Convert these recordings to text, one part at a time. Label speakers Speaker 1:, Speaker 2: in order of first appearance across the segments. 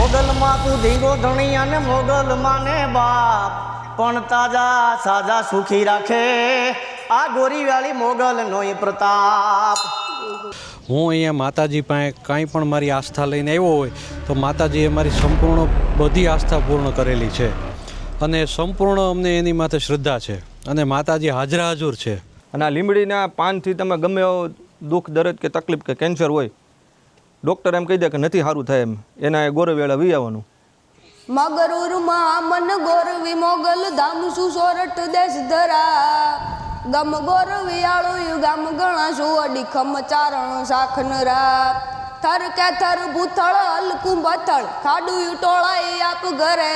Speaker 1: મોગલમાં તું ધીંગો ધણી અને મોગલમાં ને બાપ પણ તાજા સાજા સુખી રાખે આ ગોરીવાળી મોગલનો પ્રતાપ।
Speaker 2: હું અહીંયા માતાજી પાસે કાંઈ પણ મારી આસ્થા લઈને આવ્યો હોય તો માતાજીએ મારી સંપૂર્ણ બધી આસ્થા પૂર્ણ કરેલી છે અને સંપૂર્ણ અમને એની માથે શ્રદ્ધા છે અને માતાજી હાજરા હાજર છે।
Speaker 3: અને આ લીમડીના પાનથી તમે ગમે એવો દુઃખ દર્દ કે તકલીફ કે કેન્સર હોય ડૉક્ટર એમ કહી દે કે નથી સારું થાય એમ એના ગોરવેળા વી આવવાનું।
Speaker 4: મગરૂરમાં મન ગોરવી મોગલ ધામ સુસોરઠ દેશ ધરા ગમ ગોરવી આળું ગામ ગણાશું અડીખમ ચારણ શાખનરા થર કે થર ભૂથળ હલકું બથળ ખાડું ટોળાઈ આપ ઘરે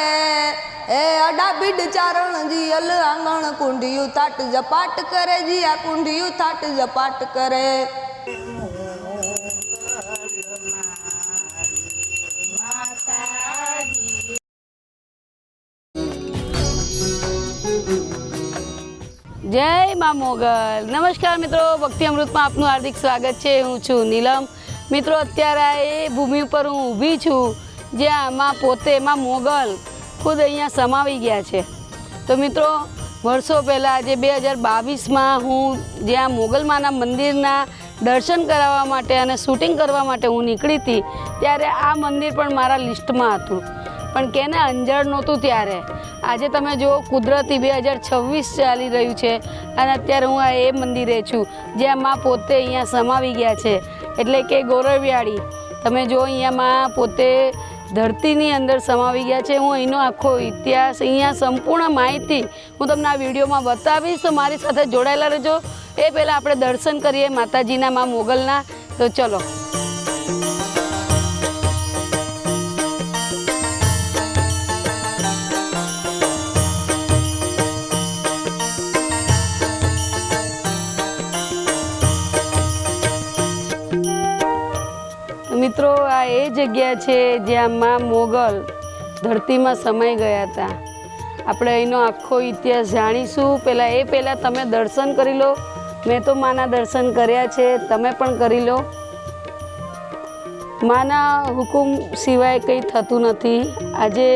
Speaker 4: એ અડા બીડ ચારણ જી અલ આંગણ કુંડિયું થાટ જપાટ કરે જી આ કુંડિયું થાટ જપાટ કરે।
Speaker 5: જય મા મોગલ। નમસ્કાર મિત્રો, ભક્તિ અમૃતમાં આપનું હાર્દિક સ્વાગત છે। હું છું નીલમ। મિત્રો અત્યારે એ ભૂમિ ઉપર હું ઊભી છું જ્યાં માં પોતે માં મોગલ ખુદ અહીંયા સમાવી ગયા છે। તો મિત્રો વર્ષો પહેલાં આજે 2022માં હું જ્યાં મોગલમાના મંદિરના દર્શન કરાવવા માટે અને શૂટિંગ કરવા માટે હું નીકળી હતી ત્યારે આ મંદિર પણ મારા લિસ્ટમાં હતું પણ કેને અંજળ નહોતું। ત્યારે આજે તમે જુઓ કુદરતી 2026 ચાલી રહ્યું છે અને અત્યારે હું આ એ મંદિરે છું જ્યાં માં પોતે અહીંયા સમાવી ગયા છે એટલે કે ગોરવિયાળી। તમે જો અહીંયા માં પોતે ધરતીની અંદર સમાવી ગયા છે। હું અહીંનો આખો ઇતિહાસ અહીંયા સંપૂર્ણ માહિતી હું તમને આ વિડીયોમાં બતાવીશ, તો મારી સાથે જોડાયેલા રહેજો। એ પહેલાં આપણે દર્શન કરીએ માતાજીના માં મોગલના। તો ચલો। મિત્રો આ એ જગ્યા છે જ્યાં માં મોગલ ધરતીમાં સમાઈ ગયા હતા। આપણે અહીંનો આખો ઇતિહાસ જાણીશું। પહેલાં તમે દર્શન કરી લો। મેં તો માના દર્શન કર્યા છે, તમે પણ કરી લો। માના હુકુમ સિવાય કંઈ થતું નથી। આજે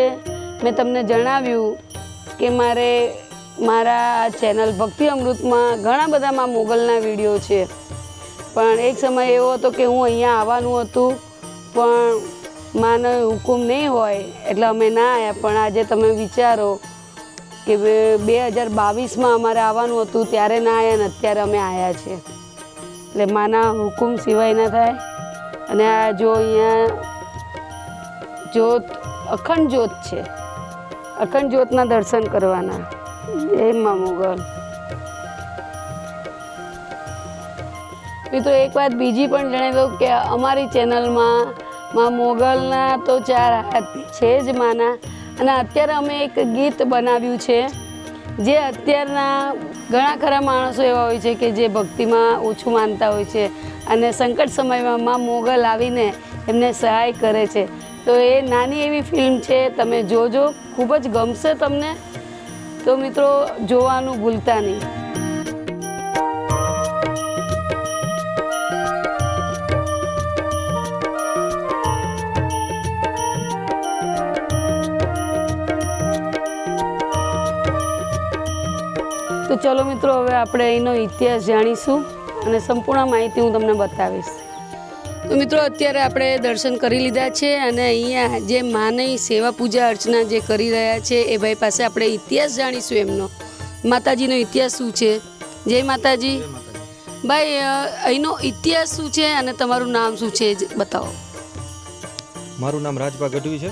Speaker 5: મેં તમને જણાવ્યું કે મારા આ ચેનલ ભક્તિ અમૃતમાં ઘણા બધા માં મોગલના વિડીયો છે પણ એક સમય એવો હતો કે હું અહીંયા આવવાનું હતું પણ માનો હુકુમ નહીં હોય એટલે અમે ના આવ્યા। પણ આજે તમે વિચારો કે 2022માં અમારે આવવાનું હતું ત્યારે ના આવ્યા ને અત્યારે અમે આવ્યા છે એટલે માના હુકુમ સિવાય ના થાય। અને આ જો અહીંયા જ્યોત અખંડ જ્યોત છે, અખંડ જ્યોતના દર્શન કરવાના। જય મા મોગલ। મિત્રો એક વાત બીજી પણ જણાવી દઉં કે અમારી ચેનલમાં માં મોગલના તો 4 હાથ છે જ માના। અને અત્યારે અમે એક ગીત બનાવ્યું છે જે અત્યારના ઘણા ખરા માણસો એવા હોય છે કે જે ભક્તિમાં ઓછું માનતા હોય છે અને સંકટ સમયમાં માં મોગલ આવીને એમને સહાય કરે છે। તો એ નાની એવી ફિલ્મ છે, તમે જોજો, ખૂબ જ ગમશે તમને। તો મિત્રો જોવાનું ભૂલતા નહીં। તો ચલો મિત્રો હવે આપણે અહીંનો ઇતિહાસ જાણીશું અને સંપૂર્ણ માહિતી હું તમને બતાવીશ। તો મિત્રો અત્યારે આપણે દર્શન કરી લીધા છે અને અહીંયા જે માની સેવા પૂજા અર્ચના જે કરી રહ્યા છે એ ભાઈ પાસે આપણે ઇતિહાસ જાણીશું એમનો, માતાજીનો ઇતિહાસ શું છે। જય માતાજી ભાઈ, અહીંનો ઇતિહાસ શું છે અને તમારું નામ શું છે બતાવો।
Speaker 3: મારું નામ રાજભા ગઢવી છે।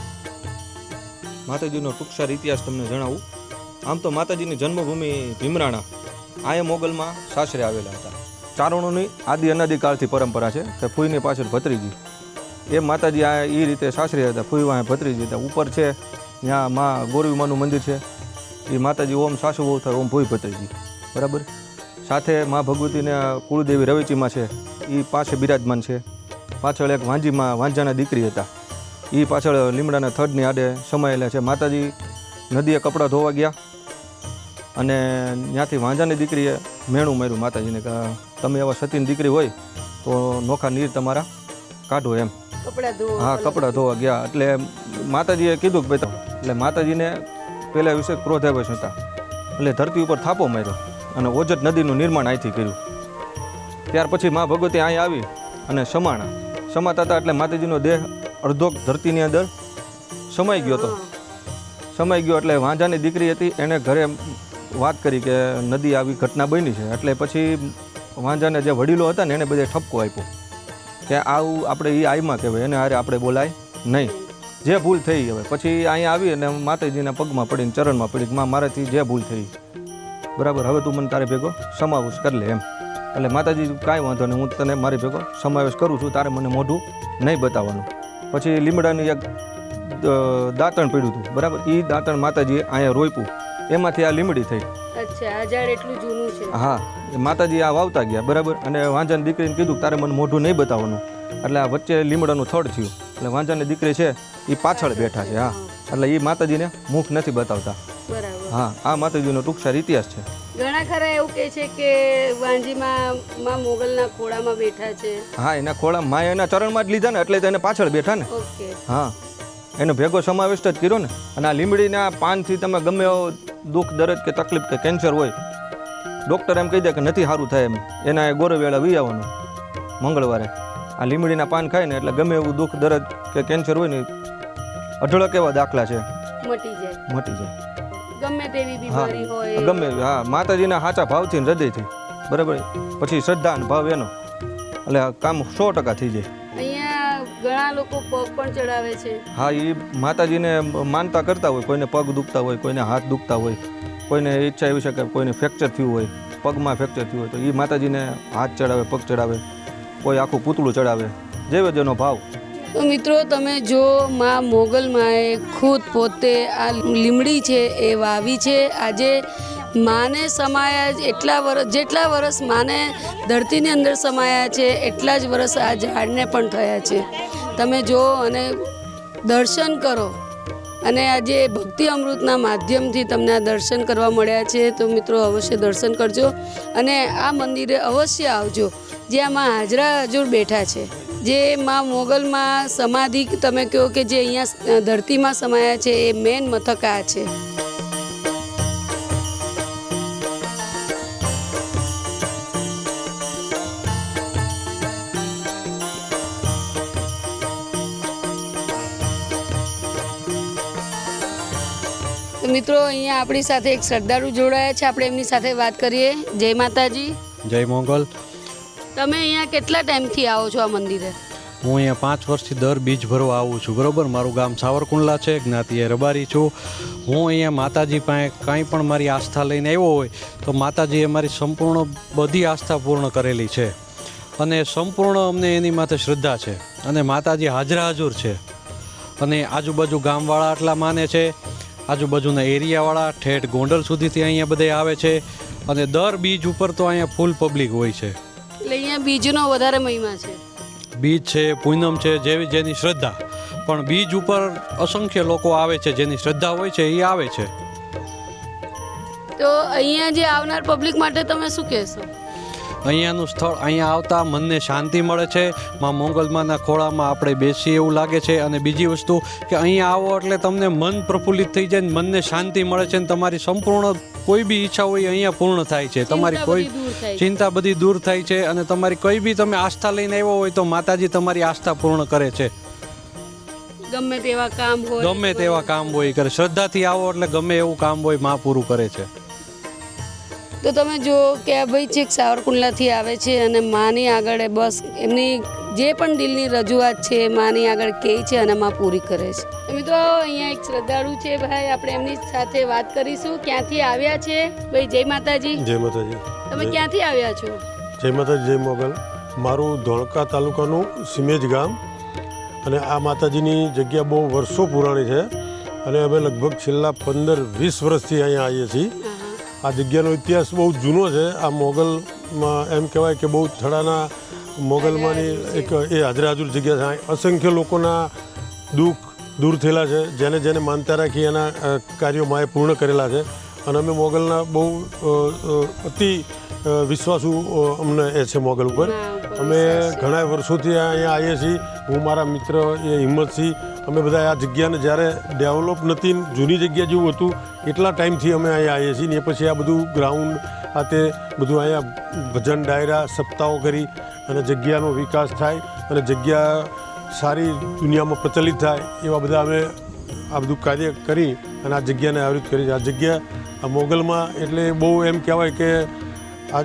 Speaker 3: માતાજીનો ટૂંકસાર ઇતિહાસ તમને જણાવું। આમ તો માતાજીની જન્મભૂમિ ભીમરાણા આયે મોગલમાં સાસરે આવેલા હતા। ચારણોની આદિ અનાદિકાળથી પરંપરા છે કે ફૂઈની પાછળ ભત્રીજી એ માતાજી આ એ રીતે સાસરે હતા, ફૂઈ વાંહે ભત્રીજી હતા। ઉપર છે ત્યાં માં ગોરવીમાનું મંદિર છે, એ માતાજી ઓમ સાસુ બહુ થાય ઓમ ભૂઈ ભત્રીજી બરાબર। સાથે માં ભગવતીને કુળદેવી રવેચીમાં છે, એ પાસે બિરાજમાન છે। પાછળ એક વાંજાના દીકરી હતા, એ પાછળ લીમડાના થડની આડે સમાયેલા છે। માતાજી નદીએ કપડાં ધોવા ગયા અને ત્યાંથી વાંજાની દીકરીએ મેણું માર્યું માતાજીને કે તમે એવા સતીની દીકરી હોય તો નોખા નીર તમારા કાઢો એમ।
Speaker 5: કપડાં ધોવા
Speaker 3: હા કપડાં ધોવા ગયા એટલે માતાજીએ કીધું કે ભાઈ એટલે માતાજીને પહેલા વિશે ક્રોધાવેશ હતા એટલે ધરતી ઉપર થાપો માર્યો અને ઓજત નદીનું નિર્માણ અહીંથી કર્યું. ત્યાર પછી મા ભગવતી અહીં આવી અને સમાતા હતા એટલે માતાજીનો દેહ અડધો ધરતીની અંદર સમાઈ ગયો હતો. સમાઈ ગયો એટલે વાંઝાની દીકરી હતી એને ઘરે વાત કરી કે નદી આવી ઘટના બની છે. એટલે પછી વાંઝાને જે વડીલો હતા ને એને બધે ઠપકો આપ્યો કે આવું આપણે એ આઈમાં કહેવાય, એને હારે આપણે બોલાય નહીં, જે ભૂલ થઈ હવે. પછી અહીંયા આવી અને માતાજીના પગમાં પડીને ચરણમાં પડી કે માં મારાથી જે ભૂલ થઈ બરાબર, હવે તું મને તારે ભેગો સમાવેશ કરી લે એમ. એટલે માતાજી કાંઈ વાંધો નહીં, હું તને મારી ભેગો સમાવેશ કરું છું, તારે મને મોઢું નહીં બતાવવાનું. પછી લીમડાનું એક દાંતણ પડ્યું હતું બરાબર, એ દાંતણ માતાજીએ અહીંયા રોપ્યું, એમાંથી આ લીમડી થઈ.
Speaker 5: અચ્છા આ ઝાડ એટલું જૂનું છે.
Speaker 3: હા માતાજી આ વાવતા ગયા બરાબર, અને વાંઝાની દીકરીને કીધું કે તારે મને મોઢું નહીં બતાવવાનું. એટલે આ વચ્ચે લીમડાનું થડ થયું એટલે વાંઝાની દીકરી છે એ પાછળ બેઠા છે. હા એટલે એ માતાજીને મુખ નથી બતાવતા.
Speaker 5: બરાબર.
Speaker 3: હા આ માતાજીનો ટૂંકસાર ઇતિહાસ છે.
Speaker 5: ઘણા ખરા એવું કહે છે કે વાંજીમાં માં મોગલના ખોળામાં બેઠા છે.
Speaker 3: હા એના ખોળા માં એના ચરણમાં જ લીધા ને એટલે તેને પાછળ બેઠા ને.
Speaker 5: ઓકે.
Speaker 3: હા એનો ભેગો સમાવેશ જ કર્યો ને. અને આ લીમડીના પાનથી તમે ગમે એવો દુઃખ દર્દ કે તકલીફ કે કેન્સર હોય, ડૉક્ટર એમ કહી દે કે નથી સારું થાય એમ, એના ગોરવેળા વી આવવાનું મંગળવારે. આ લીમડીના પાન ખાય ને એટલે ગમે એવું દુઃખ દર્દ કે કેન્સર હોય ને અઢળક એવા દાખલા છે,
Speaker 5: મટી જાય.
Speaker 3: મટી જાય.
Speaker 5: ગમે તેવી બીમારી હોય.
Speaker 3: ગમે એવી. હા માતાજીના સાચા ભાવથી ને હૃદયથી બરાબર, પછી શ્રદ્ધા અને ભાવ એનો, એટલે કામ 100% થઈ જાય.
Speaker 5: અહીંયા ઘણા લોકો પગ પણ ચડાવે છે.
Speaker 3: હા એ માતાજીને માનતા કરતા હોય, કોઈને પગ દુખતા હોય, કોઈને હાથ દુખતા હોય, કોઈને ઈચ્છા એવી છે કે કોઈને ફ્રેક્ચર થયું હોય, પગમાં ફ્રેક્ચર થયું હોય તો એ માતાજીને હાથ ચડાવે, પગ ચડાવે, કોઈ આખું પૂતળું ચડાવે, જેવો જેનો ભાવ.
Speaker 5: તો મિત્રો તમે જો માં મોગલમાએ ખુદ પોતે આ લીમડી છે એ વાવી છે. આજે માને સમાયા એટલા વર્ષ, જેટલા વર્ષ માને ધરતીની અંદર સમાયા છે એટલા જ વર્ષ આ ઝાડને પણ થયા છે. તમે જો અને દર્શન કરો, અને આજે ભક્તિ અમૃતના માધ્યમથી તમને આ દર્શન કરવા મળ્યા છે તો મિત્રો અવશ્ય દર્શન કરજો અને આ મંદિરે અવશ્ય આવજો જ્યાં માં હાજરા હજુર બેઠા છે. જે માં મોગલમાં સમાધિ તમે કહો કે જે અહીંયા ધરતીમાં સમાયા છે એ મેન મથક આ છે. મિત્રો અહીંયા આપણી સાથે એક શ્રદ્ધાળુ જોડાયા છે, આપણે એમની સાથે વાત કરીએ. જય માતાજી.
Speaker 2: જય મોગલ.
Speaker 5: તમે અહીંયા કેટલા ટાઈમથી આવો છો આ મંદિરે?
Speaker 2: હું અહીંયા 5 વર્ષથી દર બીજ ભરવા આવું છું બરાબર. મારું ગામ સાવરકુંડલા છે, જ્ઞાતિએ રબારી છું. હું અહીંયા માતાજી પાસે કાંઈ પણ મારી આસ્થા લઈને આવ્યો હોય તો માતાજીએ મારી સંપૂર્ણ બધી આસ્થા પૂર્ણ કરેલી છે અને સંપૂર્ણ અમને એની માથે શ્રદ્ધા છે અને માતાજી હાજર છે. અને આજુબાજુ ગામવાળા આટલા માને છે, આજુબાજુના એરિયાવાળા ઠેઠ ગોંડલ સુધીથી અહીંયા બધે આવે છે અને દર બીજ ઉપર તો અહીંયા ફૂલ પબ્લિક હોય છે.
Speaker 5: એટલે અહીંયા બીજનો વધારે મહિમા છે.
Speaker 2: બીજ છે, પૂનમ છે, જેની શ્રદ્ધા, પણ બીજ ઉપર અસંખ્ય લોકો આવે છે, જેની શ્રદ્ધા હોય છે એ આવે છે.
Speaker 5: તો અહીંયા જે આવનાર પબ્લિક માટે તમે શું કહેશો?
Speaker 2: અહીંયાનું સ્થળ, અહીંયા આવતા મનને શાંતિ મળે છે. માં મોગલમાના ખોળામાં આપણે બેસીએ એવું લાગે છે. અને બીજી વસ્તુ કે અહીંયા આવો એટલે તમને મન પ્રફુલ્લિત થઈ જાય, મનને શાંતિ મળે છે અને તમારી સંપૂર્ણ કોઈ બી ઈચ્છા હોય અહીંયા પૂર્ણ થાય છે. તમારી કોઈ ચિંતા બધી દૂર થાય છે અને તમારી કોઈ બી તમે આસ્થા લઈને આવ્યો હોય તો માતાજી તમારી આસ્થા પૂર્ણ કરે છે.
Speaker 5: ગમે તેવા કામ હોય,
Speaker 2: ગમે તેવા કામ હોય કરે. શ્રદ્ધાથી આવો એટલે ગમે એવું કામ હોય માં પૂરું કરે છે.
Speaker 5: તો તમે જો કે આ ભાઈ છેક સાવરકુંડલાથી આવે છે અને માની આગળ બસ એમની જે પણ દિલની રજૂઆત છે માની આગળ કહે છે અને માં પૂરી કરે છે. મિત્રો અહીંયા એક શ્રદ્ધાળુ છે ભાઈ, આપણે એમની સાથે વાત કરીશું. ક્યાંથી આવ્યા છે ભાઈ? જય માતાજી.
Speaker 6: જય માતાજી.
Speaker 5: તમે ક્યાંથી આવ્યા છો?
Speaker 6: જય માતાજી, જય મોગલ. મારું ધોળકા તાલુકાનું સિમેજ ગામ, અને આ માતાજીની જગ્યા બહુ વર્ષો પુરાણી છે અને અમે લગભગ છેલ્લા 15-20 વર્ષથી અહીંયા આવીએ છીએ. આ જગ્યાનો ઇતિહાસ બહુ જૂનો છે. આ મોગલમાં એમ કહેવાય કે બહુ થડાના મોગલમાંની એક એ હાજર જગ્યા છે. અસંખ્ય લોકોના દુઃખ દૂર થયેલા છે, જેને જેને માનતા રાખી એના કાર્યો માએ પૂર્ણ કરેલા છે. અને અમે મોગલના બહુ અતિ વિશ્વાસુ અમને એ છે મોગલ ઉપર. અમે ઘણા વર્ષોથી અહીંયા આવીએ છીએ. હું મારા મિત્ર એ હિંમતસિંહ અમે બધા આ જગ્યાને જ્યારે ડેવલપ નથી જૂની જગ્યા જેવું હતું એટલા ટાઈમથી અમે અહીંયા આવીએ છીએ ને એ પછી આ બધું ગ્રાઉન્ડ આ તે બધું અહીંયા ભજન ડાયરા સપ્તાહો કરી અને જગ્યાનો વિકાસ થાય અને જગ્યા સારી દુનિયામાં પ્રચલિત થાય એવા બધા અમે આ બધું કાર્ય કરી અને આ જગ્યાને આવૃત કરી છે. આ જગ્યા આ મોગલમાં એટલે બહુ એમ કહેવાય કે આ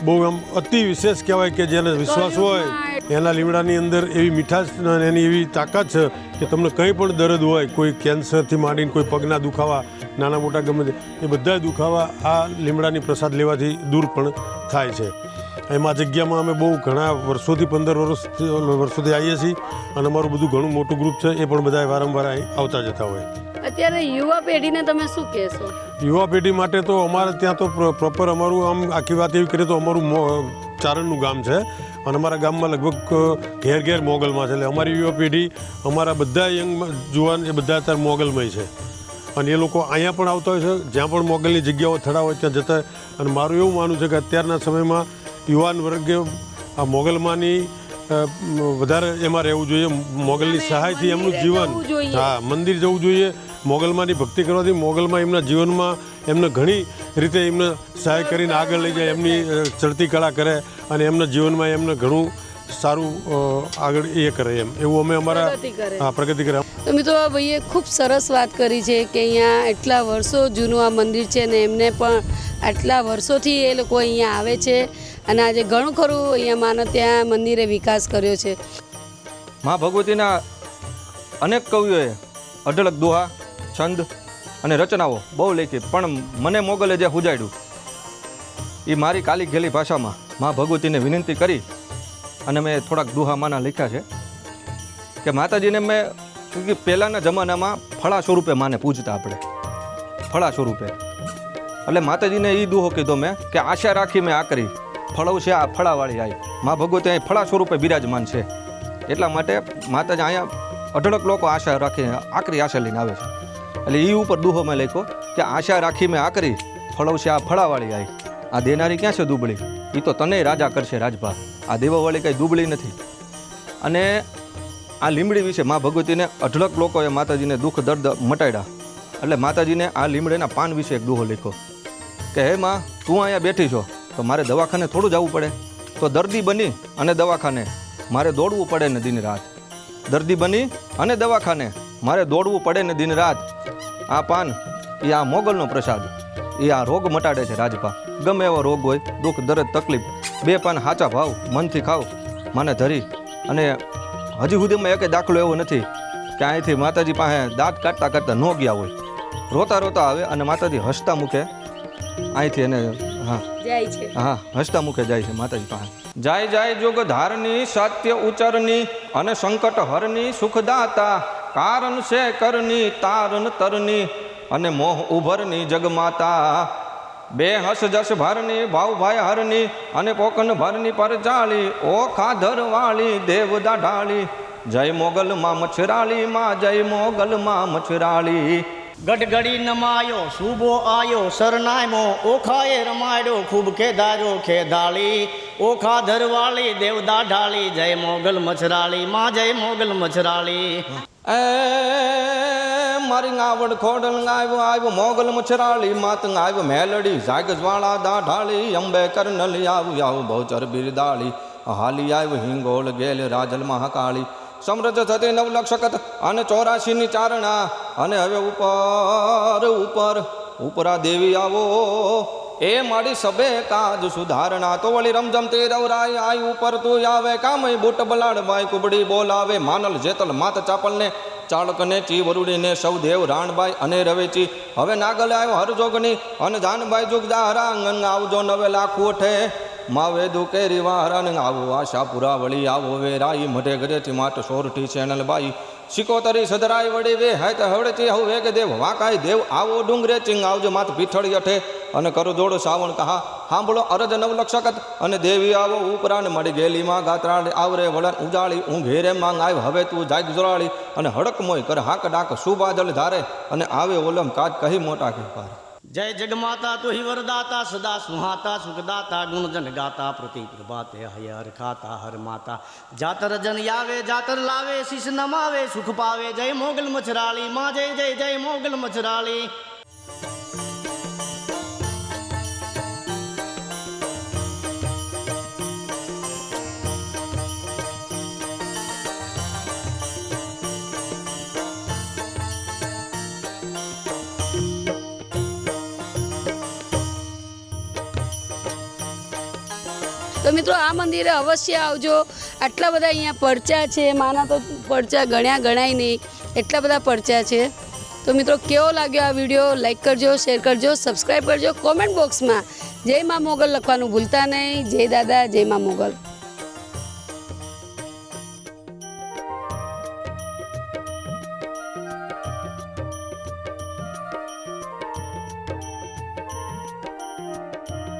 Speaker 6: બહુ એમ અતિ વિશેષ કહેવાય કે જેને વિશ્વાસ હોય એના લીમડાની અંદર એવી મીઠાશ અને એની એવી તાકાત છે કે તમને કંઈ પણ દર્દ હોય, કોઈ કેન્સરથી માંડીને કોઈ પગના દુખાવા નાના મોટા ગમે તે એ બધા દુખાવા આ લીમડાની પ્રસાદ લેવાથી દૂર પણ થાય છે. એમાં જગ્યામાં અમે બહુ ઘણા વર્ષોથી 15 વર્ષોથી આવીએ છીએ અને અમારું બધું ઘણું મોટું ગ્રુપ છે એ પણ બધા વારંવાર આવતા જતા હોય.
Speaker 5: અત્યારે યુવા પેઢીને તમે શું કહેશો?
Speaker 6: યુવા પેઢી માટે તો અમારે ત્યાં તો પ્રોપર અમારું આમ આખી વાત એવી કરીએ તો અમારું ચારણનું ગામ છે અને અમારા ગામમાં લગભગ ઘેર ઘેર મોગલમાં છે. એટલે અમારી યુવા પેઢી અમારા બધા યંગ જુવાન એ બધા અત્યારે મોગલમય છે અને એ લોકો અહીંયા પણ આવતા હોય છે. જ્યાં પણ મોગલની જગ્યાઓ થડા હોય ત્યાં જતા. અને મારું એવું માનવું છે કે અત્યારના સમયમાં યુવાન વર્ગે આ મોગલમાંની વધારે એમાં રહેવું જોઈએ. મોગલની સહાયથી એમનું જીવન મંદિર જવું જોઈએ. મોગલમાંની ભક્તિ કરવાથી મોગલમાં એમના જીવનમાં એમને ઘણી રીતે એમને સહાય કરીને આગળ લઈ જાય, એમની ચડતી કળા કરે અને એમના જીવનમાં એમને ઘણું સારું આગળ એ કરે એમ એવું અમે અમારા પ્રગતિ કરે.
Speaker 5: તો મિત્રો ભાઈએ ખૂબ સરસ વાત કરી છે કે અહીંયા એટલા વર્ષો જૂનું આ મંદિર છે ને એમને પણ આટલા વર્ષોથી એ લોકો અહીંયા આવે છે અને આજે ઘણું ખરું અહીંયા માનો ત્યાં મંદિરે વિકાસ કર્યો છે.
Speaker 3: મા ભગવતીના અનેક કવિઓએ અઢળક દોહા, છંદ અને રચનાઓ બહુ લખી, પણ મને મોગલે જે હુજાડ્યું એ મારી કાલી ગેલી ભાષામાં મા ભગવતીને વિનંતી કરી અને મેં થોડાક દોહા માના લખ્યા છે કે માતાજીને મેં કે પહેલાંના જમાનામાં ફળા સ્વરૂપે માને પૂજતા આપણે ફળા સ્વરૂપે. એટલે માતાજીને એ દુહો કીધો મેં કે આશા રાખી મેં આકરી ફળો છે આ ફળાવાળી આવી. મા ભગવતી અહીં ફળા સ્વરૂપે બિરાજમાન છે એટલા માટે માતાજી અહીંયા અઢળક લોકો આશા રાખીને આકરી આશા લઈને આવે છે. એટલે એ ઉપર દુહો મેં લખ્યો કે આશા રાખી મેં આકરી ફળો છે આ ફળાવાળી આવી. આ દેનારી ક્યાં છે દુબળી? એ તો તને રાજા કરશે રાજભા. આ દેવાવાળી કંઈ દુબળી નથી. અને આ લીમડી વિશે મા ભગવતીને અઢળક લોકોએ માતાજીને દુઃખ દર્દ મટાડ્યા. એટલે માતાજીને આ લીમડીના પાન વિશે એક દુહો લખ્યો કે હે માં, તું અહીંયા બેઠી છો તો મારે દવાખાને થોડું જવું પડે, તો દર્દી બની અને દવાખાને મારે દોડવું પડે ને દિન રાત. દર્દી બની અને દવાખાને મારે દોડવું પડે ને દિન રાત. આ પાન એ આ મોગલનો પ્રસાદ, એ આ રોગ મટાડે છે રાજપા. ગમે એવો રોગ હોય, દુઃખ દર્દ તકલીફ, 2 પાન હાચા ભાવ મનથી ખાવ મને ધરી. અને હજી સુધીમાં એક દાખલો એવો નથી કે અહીંથી માતાજી પાસે દાંત કાઢતા કાઢતા ન ગયા હોય, રોતા રોતા આવે અને માતાજી હસતા મૂકે અહીંથી એને હસતા મૂકે જાય છે માતાજી પાસે. જાય જાય જોગ ધારની સત્ય ઉચરની અને સંકટ હરની સુખદાતા કારણ છે કરની તારન તરની અને મોહ ઉભરની જગમાતા. 2 હસ જસ ભરની ભાવ ભાઈ હરની અને પોકન ભરની પર ચાળી ઓ ખાધર વાળી દેવદા ઢાળી. જય મોગલ માં મછરાળી માં, જય મોગલ માં મછરાળી.
Speaker 1: ગડગડી નમાયો શુભો આયો સરનામો ઓખાએ રમાડ્યો ખૂબ ખેધાર્યો ખેધાળી. ઓખા ધરવાળી દેવદા ઢાળી, જય મોગલ મછરાળી માં, જય મોગલ મછરાળી.
Speaker 3: એ મારી ગાવડ ખોડલ આવ્યો આવ્યો મોગલ મછરાળી માત આવ્યો મેલડી જાગ જ્વાળા દા ઢાળી. અંબે કરનલી આવ્યું આવું બહુચર બિરદાળી. હાલી આવ્યો હિંગોળ ગેલ રાજલ મહાકાળી. સમૃદ્ધ થતી 9 લક્ષકત અને 84ની ચારણા. અને હવે ઉપર ઉપર ઉપરા દેવી આવો એ મારી સભે કાજ સુધારણા. તો વળી રમઝમ તે રવરાય આઈ ઉપર તું આવે કામય બુટ બલાડ બાઈ કુબડી બોલાવે. માનલ જેતલ માત ચાપલને ચાળકને ચી વરુડીને સૌ દેવ રાણબાઈ અને રવેચી. હવે નાગલ આવ્યો હરજોગની અને જાનબાઈ જુગદા હરાંગન આવજો નવે લાખ ઉઠે. માવે દુકેરી વારણ આવો આશાપુરા વળી આવો વેરાઈ મઢે ગરેથી માટ સોરઠી ચેનલ બાઈ. સિકોતરી સદરાય વડી વે હાય હવડેથી હવ વેગ દેવ વાકાય દેવ આવો ડુંગરે ચિંગ આવજો માત પીઠળી અઠે અને કરો જોડ સાવણ કહા સાંભળો અરજ 9 લક્ષકત અને દેવી આવો ઉપરાણ મળી ગેલી માં ગાત્રાળ આવરે વળન ઉજાળી ઊંઘેરે માંગ આવ હવે તું જાગ જોરાળી. અને હડક મોય કર હાક ડાક સુબાદલ ધારે અને આવે ઓલમ કાજ કહી મોટા કે પાર.
Speaker 1: जय जगमाता तु ही वरदाता सदा सुहाता सुखदाता गुणजन गाता प्रति प्रभाते हर खाता हर माता जातर जन यावे जातर लावे शीश नमावे सुख पावे जय मोगल मछराली माँ जय जय जय मोगल मछराली।
Speaker 5: તો મિત્રો આ મંદિરે અવશ્ય આવજો. આટલા બધા અહીંયા પરચા છે, માના તો પરચા ગણાય નહીં, એટલા બધા પરચા છે. તો મિત્રો કેવો લાગ્યો આ વિડીયો? લાઈક કરજો, શેર કરજો, સબસ્ક્રાઈબ કરજો. કોમેન્ટ બોક્સમાં જય મા મોગલ લખવાનું ભૂલતા નહીં. જય દાદા, જય મા મોગલ.